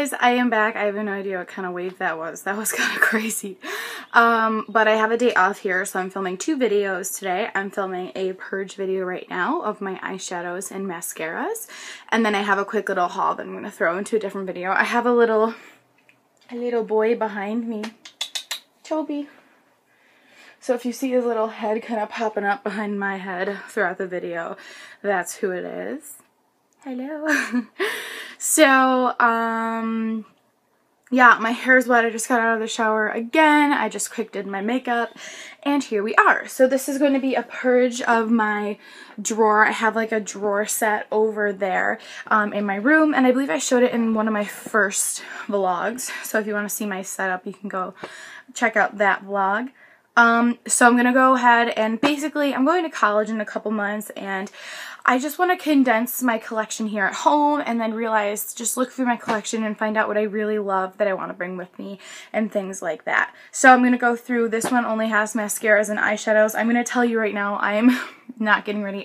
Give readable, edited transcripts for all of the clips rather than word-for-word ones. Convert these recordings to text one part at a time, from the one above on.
Guys, I am back. I have no idea what kind of wave that was. That was kind of crazy. But I have a day off here, so I'm filming 2 videos today. I'm filming a Purge video right now of my eyeshadows and mascaras. And then I have a quick little haul that I'm going to throw into a different video. I have a little boy behind me. Toby. So if you see his little head kind of popping up behind my head throughout the video, that's who it is. Hello. So, yeah, my hair's wet. I just got out of the shower again. I just quick did my makeup, and here we are. So this is going to be a purge of my drawer. I have like a drawer set over there in my room, and I believe I showed it in one of my first vlogs. So if you want to see my setup, you can go check out that vlog. So I'm going to go ahead and basically I'm going to college in a couple months, and I just want to condense my collection here at home and then just look through my collection and find out what I really love that I want to bring with me and things like that. So I'm going to go through, this one only has mascaras and eyeshadows. I'm going to tell you right now, I am not getting rid of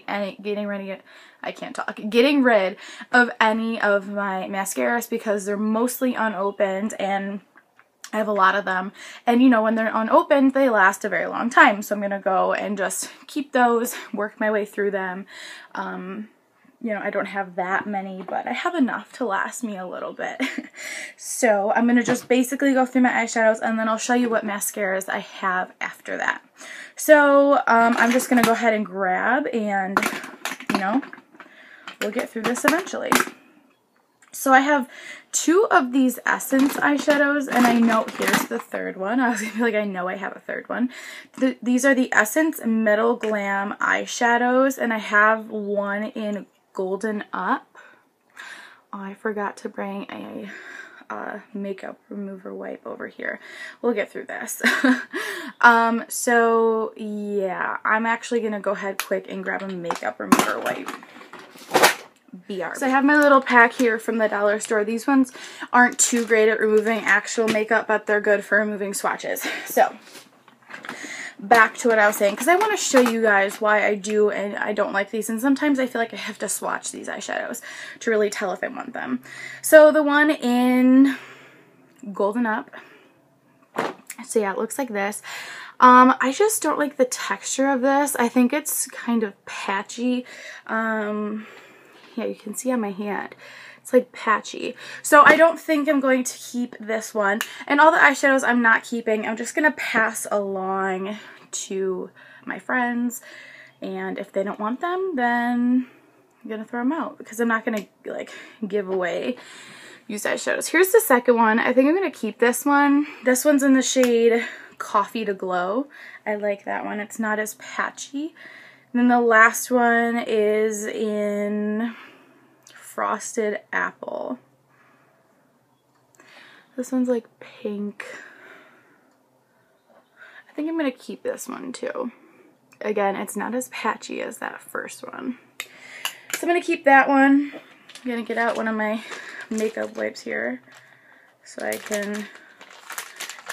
any of my mascaras because they're mostly unopened, and I have a lot of them, and you know, when they're unopened, they last a very long time. So I'm going to go and just keep those, work my way through them. You know, I don't have that many, but I have enough to last me a little bit. So I'm going to just basically go through my eyeshadows, and then I'll show you what mascaras I have after that. So I'm just going to go ahead and grab, and you know, we'll get through this eventually. So I have 2 of these Essence eyeshadows, and I know, here's the third one. I was going to be like, I know I have a third one. These are the Essence Middle Glam eyeshadows, and I have one in Golden Up. Oh, I forgot to bring a makeup remover wipe over here. We'll get through this. So yeah, I'm actually going to go ahead quick and grab a makeup remover wipe. BR. So I have my little pack here from the dollar store. These ones aren't too great at removing actual makeup, but they're good for removing swatches. So back to what I was saying, because I want to show you guys why I do and I don't like these, and sometimes I feel like I have to swatch these eyeshadows to really tell if I want them. So the one in Golden Up, so yeah, it looks like this. I just don't like the texture of this. I think it's kind of patchy. Yeah, you can see on my hand. It's like patchy. So I don't think I'm going to keep this one. And all the eyeshadows I'm not keeping, I'm just going to pass along to my friends. And if they don't want them, then I'm going to throw them out, because I'm not going to like give away used eyeshadows. Here's the second one. I think I'm going to keep this one. This one's in the shade Coffee to Glow. I like that one. It's not as patchy. And then the last one is in Frosted Apple. This one's like pink. I think I'm going to keep this one too. Again, it's not as patchy as that first one. So I'm going to keep that one. I'm going to get out one of my makeup wipes here so I can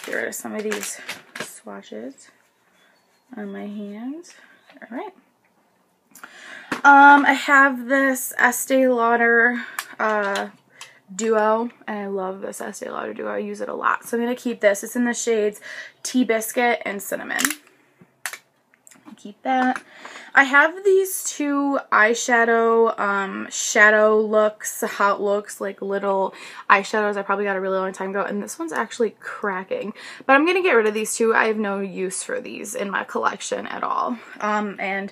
get rid of some of these swatches on my hands. Alright. I have this Estee Lauder Duo, and I love this Estee Lauder Duo. I use it a lot. So I'm going to keep this. It's in the shades Tea Biscuit and Cinnamon. Keep that. I have these 2 eyeshadow shadow looks, hot looks, like little eyeshadows I probably got a really long time ago, and this one's actually cracking. But I'm going to get rid of these 2. I have no use for these in my collection at all. And I'm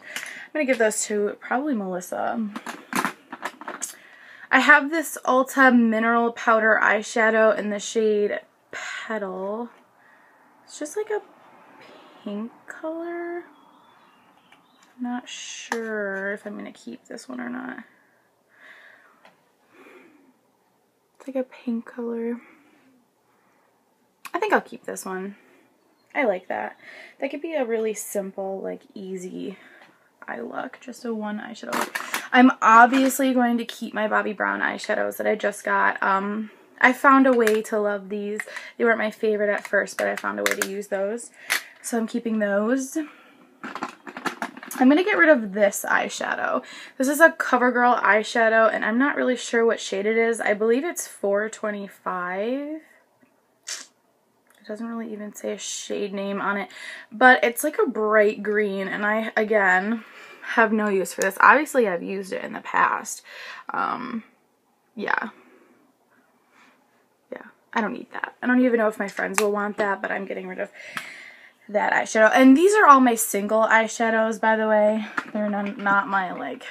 going to give those to probably Melissa. I have this Ulta Mineral Powder eyeshadow in the shade Petal. It's just like a pink color. I'm not sure if I'm going to keep this one or not. It's like a pink color. I think I'll keep this one. I like that. That could be a really simple, like, easy eye look. Just a one eyeshadow look. I'm obviously going to keep my Bobbi Brown eyeshadows that I just got. I found a way to love these. They weren't my favorite at first, but I found a way to use those. So I'm keeping those. I'm going to get rid of this eyeshadow. This is a CoverGirl eyeshadow, and I'm not really sure what shade it is. I believe it's 425. It doesn't really even say a shade name on it, but it's like a bright green, and I, again, have no use for this. Obviously, I've used it in the past. Yeah. I don't need that. I don't even know if my friends will want that, but I'm getting rid of that eyeshadow. And these are all my single eyeshadows, by the way. They're not my, like,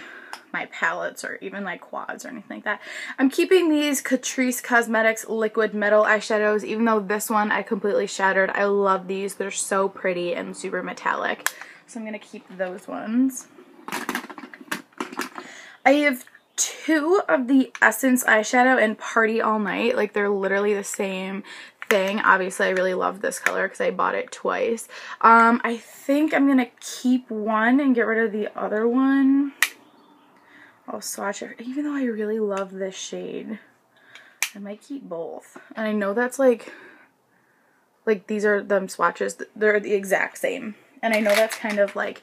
my palettes or even like quads or anything like that. I'm keeping these Catrice Cosmetics Liquid Metal eyeshadows, even though this one I completely shattered. I love these. They're so pretty and super metallic. So I'm going to keep those ones. I have two of the Essence eyeshadow in Party All Night. Like, they're literally the same thing. Obviously, I really love this color because I bought it twice. I think I'm going to keep one and get rid of the other one. I'll swatch it. Even though I really love this shade, I might keep both. And I know that's like these are them swatches. They're the exact same. And I know that's kind of like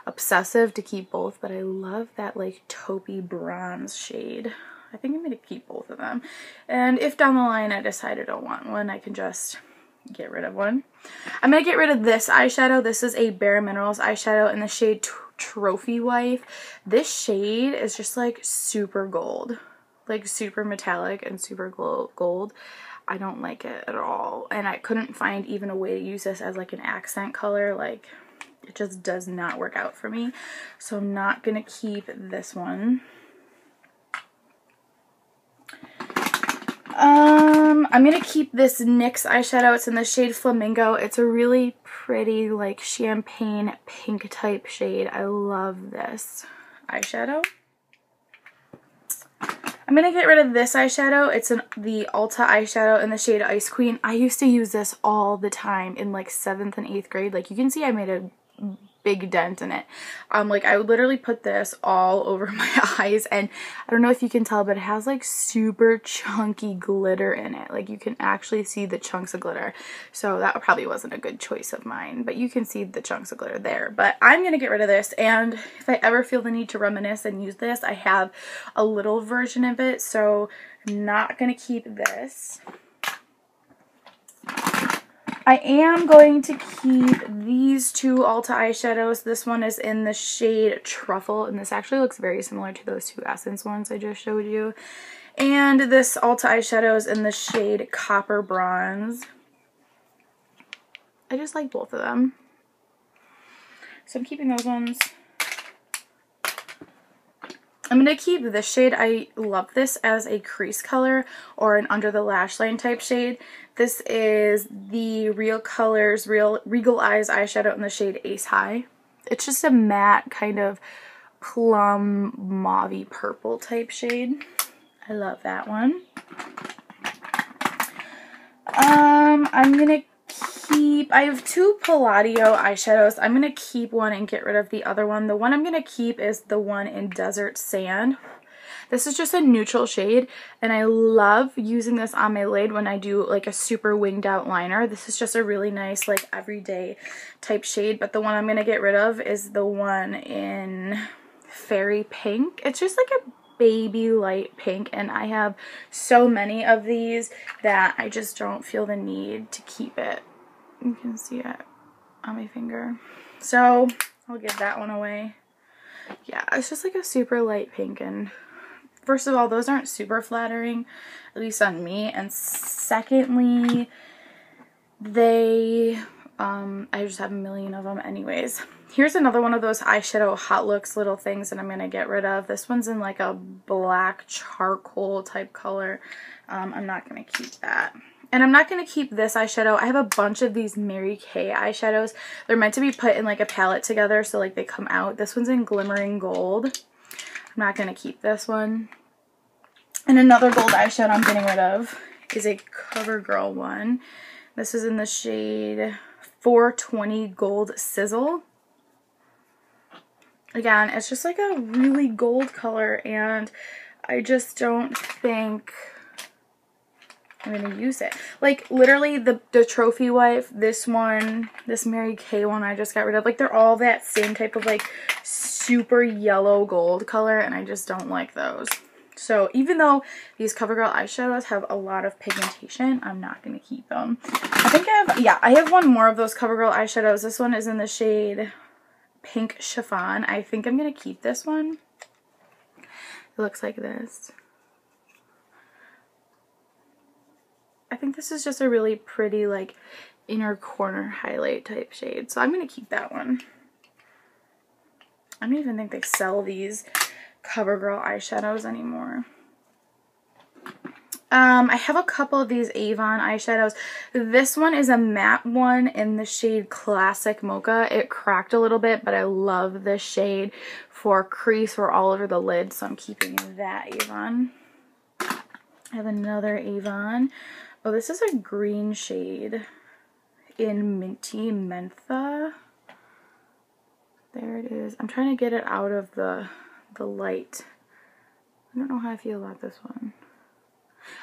obsessive to keep both, but I love that like taupey bronze shade. I think I'm going to keep both of them. And if down the line I decide I don't want one, I can just get rid of one. I'm going to get rid of this eyeshadow. This is a Bare Minerals eyeshadow in the shade Trophy Wife. This shade is just like super gold, like super metallic and super gold. I don't like it at all, and I couldn't find even a way to use this as like an accent color. Like, it just does not work out for me, so I'm not gonna keep this one. I'm gonna keep this NYX eyeshadow. It's in the shade Flamingo. It's a really pretty like champagne pink type shade. I love this eyeshadow. I'm gonna get rid of this eyeshadow. It's the Ulta eyeshadow in the shade Ice Queen. I used to use this all the time in like 7th and 8th grade. Like, you can see I made a big dent in it. Like, I would literally put this all over my eyes, and I don't know if you can tell, but it has like super chunky glitter in it. Like, you can actually see the chunks of glitter. So that probably wasn't a good choice of mine, but you can see the chunks of glitter there. But I'm gonna get rid of this, and if I ever feel the need to reminisce and use this, I have a little version of it, so I'm not gonna keep this. I am going to keep these two Ulta eyeshadows. This one is in the shade Truffle, and this actually looks very similar to those two Essence ones I just showed you. And this Ulta eyeshadow is in the shade Copper Bronze. I just like both of them, so I'm keeping those ones. I'm going to keep this shade. I love this as a crease color or an under the lash line type shade. This is the Real Colors Regal Eyes eyeshadow in the shade Ace High. It's just a matte kind of plum mauve-y purple type shade. I love that one. I'm going to keep, I have two Palladio eyeshadows. I'm going to keep one and get rid of the other one. The one I'm going to keep is the one in Desert Sand. This is just a neutral shade, and I love using this on my lid when I do like a super winged out liner. This is just a really nice like everyday type shade, but the one I'm going to get rid of is the one in Fairy Pink. It's just like a baby light pink, and I have so many of these that I just don't feel the need to keep it. You can see it on my finger, so I'll give that one away. Yeah, it's just like a super light pink, and first of all, those aren't super flattering, at least on me, and secondly, they I just have a million of them anyways. Here's another one of those eyeshadow Hot Looks little things that I'm going to get rid of. This one's in like a black charcoal type color. I'm not going to keep that. And I'm not going to keep this eyeshadow. I have a bunch of these Mary Kay eyeshadows. They're meant to be put in like a palette together, so like they come out. This one's in Glimmering Gold. I'm not going to keep this one. And another gold eyeshadow I'm getting rid of is a CoverGirl one. This is in the shade 420 Gold Sizzle. Again, it's just like a really gold color, and I just don't think I'm going to use it. Like, literally, the Trophy Wife, this one, this Mary Kay one I just got rid of. Like, they're all that same type of, like, super yellow gold color, and I just don't like those. So, even though these CoverGirl eyeshadows have a lot of pigmentation, I'm not going to keep them. I think I have one more of those CoverGirl eyeshadows. This one is in the shade Pink Chiffon. I think I'm going to keep this one. It looks like this. I think this is just a really pretty, like, inner corner highlight type shade. So I'm going to keep that one. I don't even think they sell these CoverGirl eyeshadows anymore. I have a couple of these Avon eyeshadows. This one is a matte one in the shade Classic Mocha. It cracked a little bit, but I love this shade for crease or all over the lid, so I'm keeping that Avon. I have another Avon. Oh, this is a green shade in Minty Mentha. There it is. I'm trying to get it out of the light. I don't know how I feel about this one.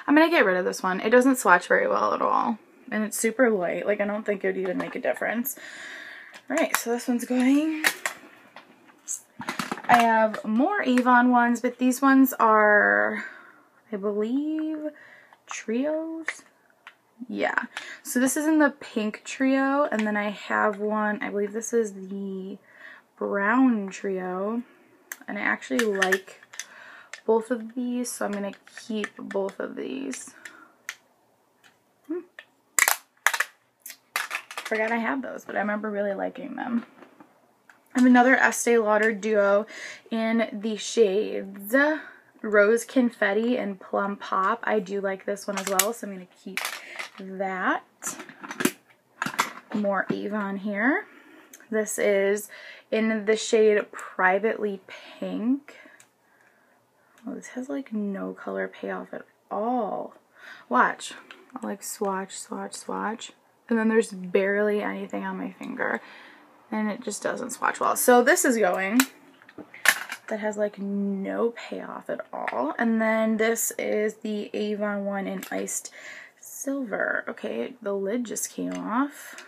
I'm going to get rid of this one. It doesn't swatch very well at all. And it's super light. Like, I don't think it would even make a difference. Alright, so this one's going. I have more Avon ones, but these ones are, I believe, trios. Yeah, so this is in the pink trio, and then I have one, I believe this is the brown trio, and I actually like both of these, so I'm going to keep both of these. Forgot I had those, but I remember really liking them. I have another Estee Lauder duo in the shades Rose Confetti and Plum Pop. I do like this one as well, so I'm going to keep that. More Avon here. This is in the shade Privately Pink. Oh, this has like no color payoff at all. Watch. I'll like swatch, swatch, swatch. And then there's barely anything on my finger. And it just doesn't swatch well. So this is going. That has like no payoff at all. And then this is the Avon one in Iced Silver. Okay, the lid just came off.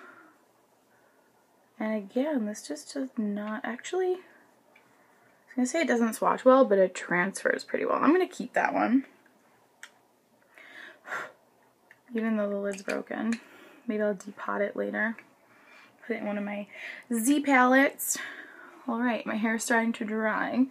And again, this just does not actually, I was going to say it doesn't swatch well, but it transfers pretty well. I'm going to keep that one. Even though the lid's broken. Maybe I'll depot it later. Put it in one of my Z palettes. Alright, my hair is starting to dry,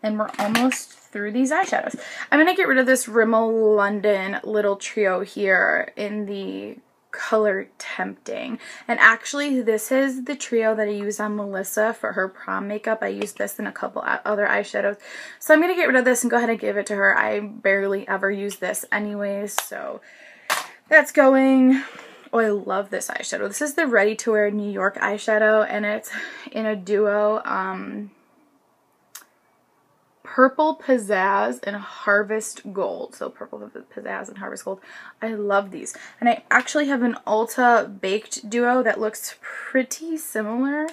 and we're almost through these eyeshadows. I'm going to get rid of this Rimmel London little trio here in the color Tempting. And actually, this is the trio that I used on Melissa for her prom makeup. I used this in a couple other eyeshadows. So I'm going to get rid of this and go ahead and give it to her. I barely ever use this anyways, so that's going. Oh, I love this eyeshadow. This is the Ready to Wear New York eyeshadow, and it's in a duo, Purple Pizzazz and Harvest Gold. So Purple Pizzazz and Harvest Gold. I love these. And I actually have an Ulta Baked duo that looks pretty similar.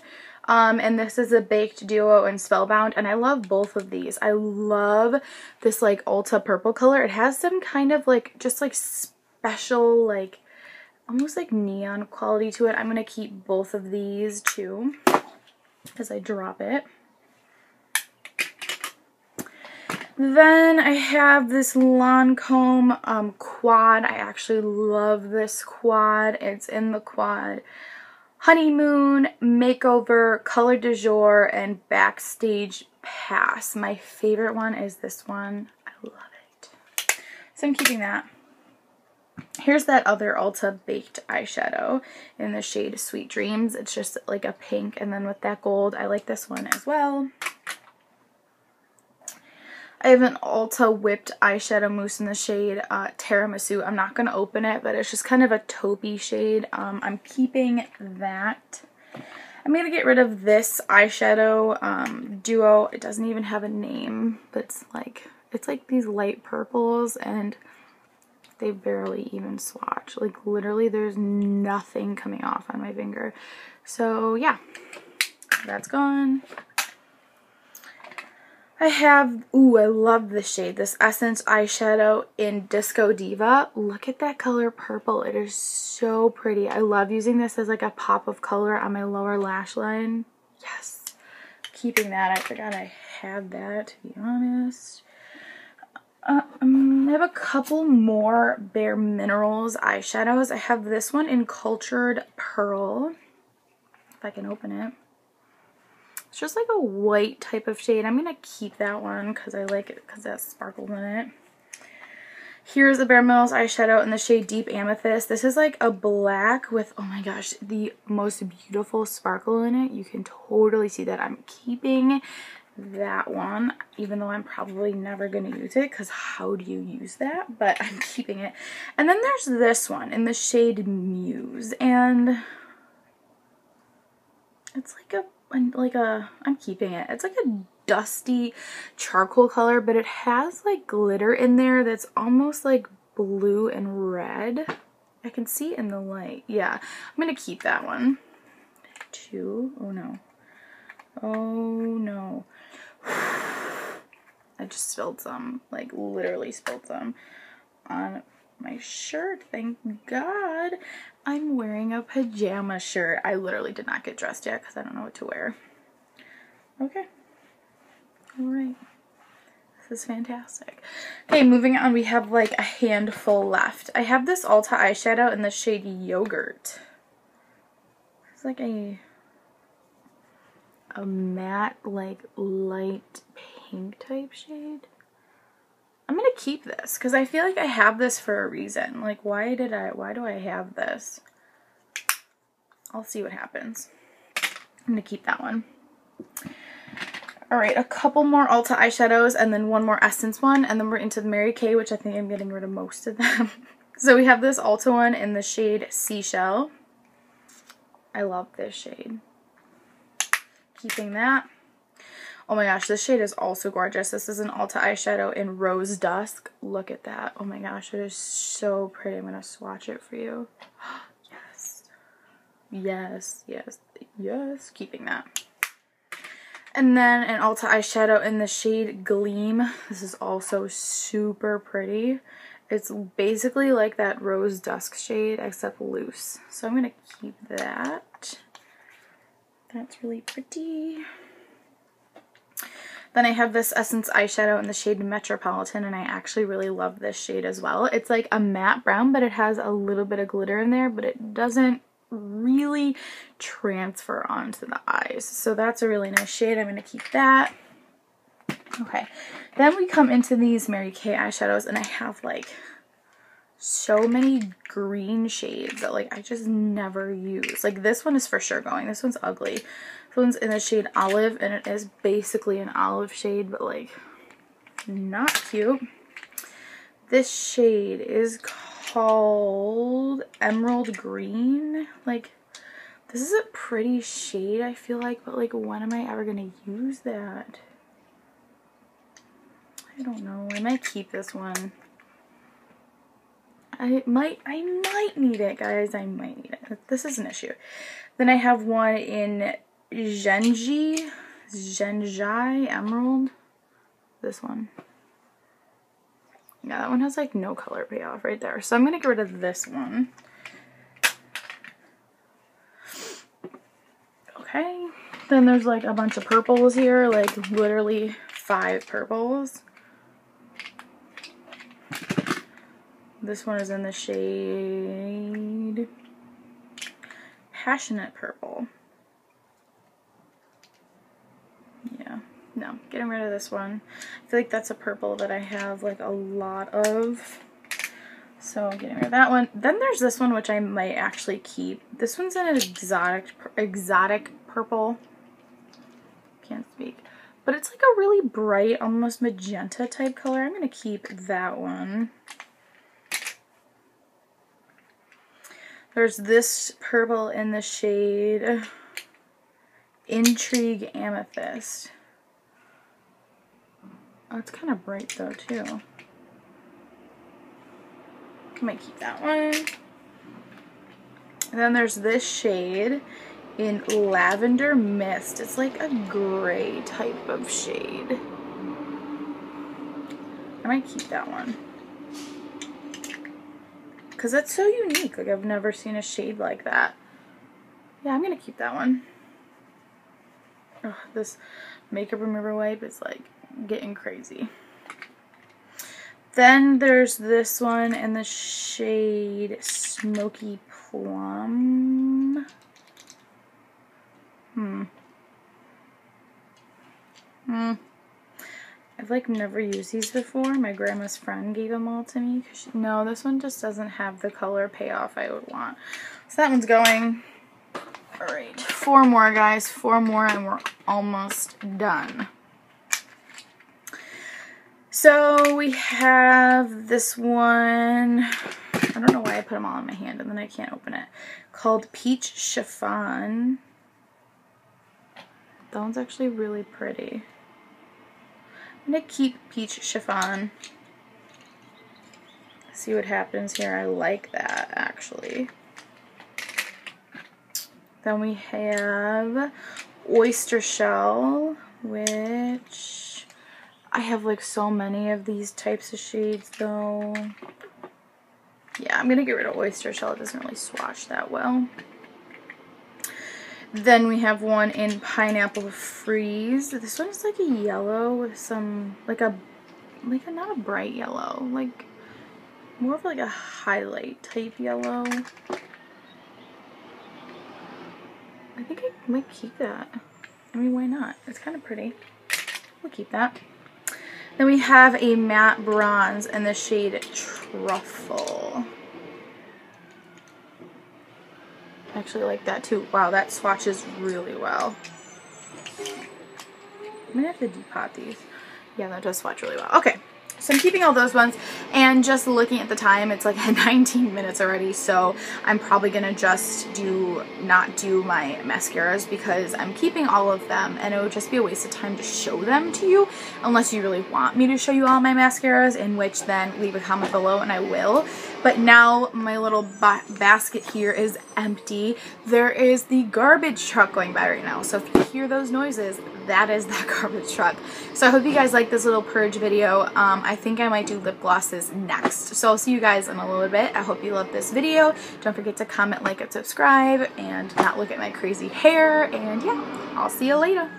And this is a Baked duo in Spellbound, and I love both of these. I love this like Ulta purple color. It has some kind of like, just like special, like, almost like neon quality to it. I'm going to keep both of these too as I drop it. Then I have this Lancome quad. I actually love this quad. It's in the quad Honeymoon, Makeover, Color du Jour, and Backstage Pass. My favorite one is this one. I love it. So I'm keeping that. Here's that other Ulta Baked eyeshadow in the shade Sweet Dreams. It's just like a pink, and then with that gold, I like this one as well. I have an Ulta Whipped eyeshadow mousse in the shade Tiramisu. I'm not going to open it, but it's just kind of a taupey shade. I'm keeping that. I'm going to get rid of this eyeshadow duo. It doesn't even have a name, but it's like these light purples, and they barely even swatch. Like, literally, there's nothing coming off on my finger. So, yeah, that's gone. I have, ooh, I love this shade, this Essence eyeshadow in Disco Diva. Look at that color purple. It is so pretty. I love using this as like a pop of color on my lower lash line. Yes. Keeping that. I forgot I had that, to be honest. I have a couple more Bare Minerals eyeshadows. I have this one in Cultured Pearl. If I can open it. It's just like a white type of shade. I'm going to keep that one because I like it because it has sparkles in it. Here's the Bare Minerals eyeshadow in the shade Deep Amethyst. This is like a black with, oh my gosh, the most beautiful sparkle in it. You can totally see that. I'm keeping that one, even though I'm probably never going to use it because how do you use that? But I'm keeping it. And then there's this one in the shade Muse. And it's like I'm keeping it. It's like a dusty charcoal color, but it has like glitter in there that's almost like blue and red. I can see it in the light. Yeah, I'm gonna keep that one. Two. Oh no. Oh no. I just spilled some, like literally spilled some on my shirt. Thank God. I'm wearing a pajama shirt. I literally did not get dressed yet because I don't know what to wear. Okay. Alright. This is fantastic. Okay, moving on. We have like a handful left. I have this Ulta eyeshadow in the shade Yogurt. It's like a matte, like light pink type shade. I'm gonna keep this because I feel like I have this for a reason. Like, why do I have this? I'll see what happens. I'm gonna keep that one. Alright, a couple more Ulta eyeshadows and then one more Essence one, and then we're into the Mary Kay, which I think I'm getting rid of most of them. So we have this Ulta one in the shade Seashell. I love this shade. Keeping that. Oh my gosh, this shade is also gorgeous. This is an Ulta eyeshadow in Rose Dusk. Look at that. Oh my gosh, it is so pretty. I'm going to swatch it for you. Yes. Yes, yes, yes. Keeping that. And then an Ulta eyeshadow in the shade Gleam. This is also super pretty. It's basically like that Rose Dusk shade except loose. So I'm going to keep that. That's really pretty. Then I have this Essence eyeshadow in the shade Metropolitan, and I actually really love this shade as well. It's like a matte brown, but it has a little bit of glitter in there, but it doesn't really transfer onto the eyes. So that's a really nice shade. I'm going to keep that. Okay, then we come into these Mary Kay eyeshadows, and I have like so many green shades that like I just never use. Like this one is for sure going. This one's ugly. This one's in the shade Olive, and it is basically an olive shade, but like not cute. This shade is called Emerald Green. Like, this is a pretty shade, I feel like, but like, when am I ever gonna use that? I don't know. I might keep this one. I might need it, guys. I might need it. This is an issue. Then I have one in Genji Emerald. This one. Yeah, that one has like no color payoff right there. So I'm going to get rid of this one. Okay. Then there's like a bunch of purples here, like literally 5 purples. This one is in the shade Passionate Purple. Yeah. No, getting rid of this one. I feel like that's a purple that I have like a lot of. So getting rid of that one. Then there's this one which I might actually keep. This one's in an exotic purple. Can't speak. But it's like a really bright, almost magenta type color. I'm going to keep that one. There's this purple in the shade Intrigue Amethyst. Oh, it's kind of bright though, too. I might keep that one. And then there's this shade in Lavender Mist. It's like a gray type of shade. I might keep that one. Because that's so unique. Like, I've never seen a shade like that. Yeah, I'm going to keep that one. Ugh, this makeup remover wipe is, like, getting crazy. Then there's this one in the shade Smoky Plum. I've like never used these before. My grandma's friend gave them all to me. No, this one just doesn't have the color payoff I would want. So that one's going. Alright, 4 more, guys. 4 more and we're almost done. So we have this one. I don't know why I put them all in my hand and then I can't open it. Called Peach Chiffon. That one's actually really pretty. I'm going to keep Peach Chiffon. See what happens here. I like that, actually. Then we have Oyster Shell, which I have like so many of these types of shades, though. Yeah, I'm going to get rid of Oyster Shell. It doesn't really swatch that well. Then we have one in Pineapple Freeze. This one's like a yellow with some, like a not a bright yellow, like more of like a highlight type yellow. I think I might keep that. I mean, why not? It's kind of pretty. We'll keep that. Then we have a matte bronze in the shade Truffle. I actually like that too. Wow, that swatches really well. I'm gonna have to depot these. Yeah, that does swatch really well. Okay, so I'm keeping all those ones, and just looking at the time, it's like 19 minutes already, so I'm probably gonna just not do my mascaras because I'm keeping all of them, and it would just be a waste of time to show them to you unless you really want me to show you all my mascaras, in which then leave a comment below and I will. But now my little basket here is empty. There is the garbage truck going by right now. So if you hear those noises, that is that garbage truck. So I hope you guys like this little purge video. I think I might do lip glosses next. So I'll see you guys in a little bit. I hope you loved this video. Don't forget to comment, like, and subscribe, and not look at my crazy hair. And yeah, I'll see you later.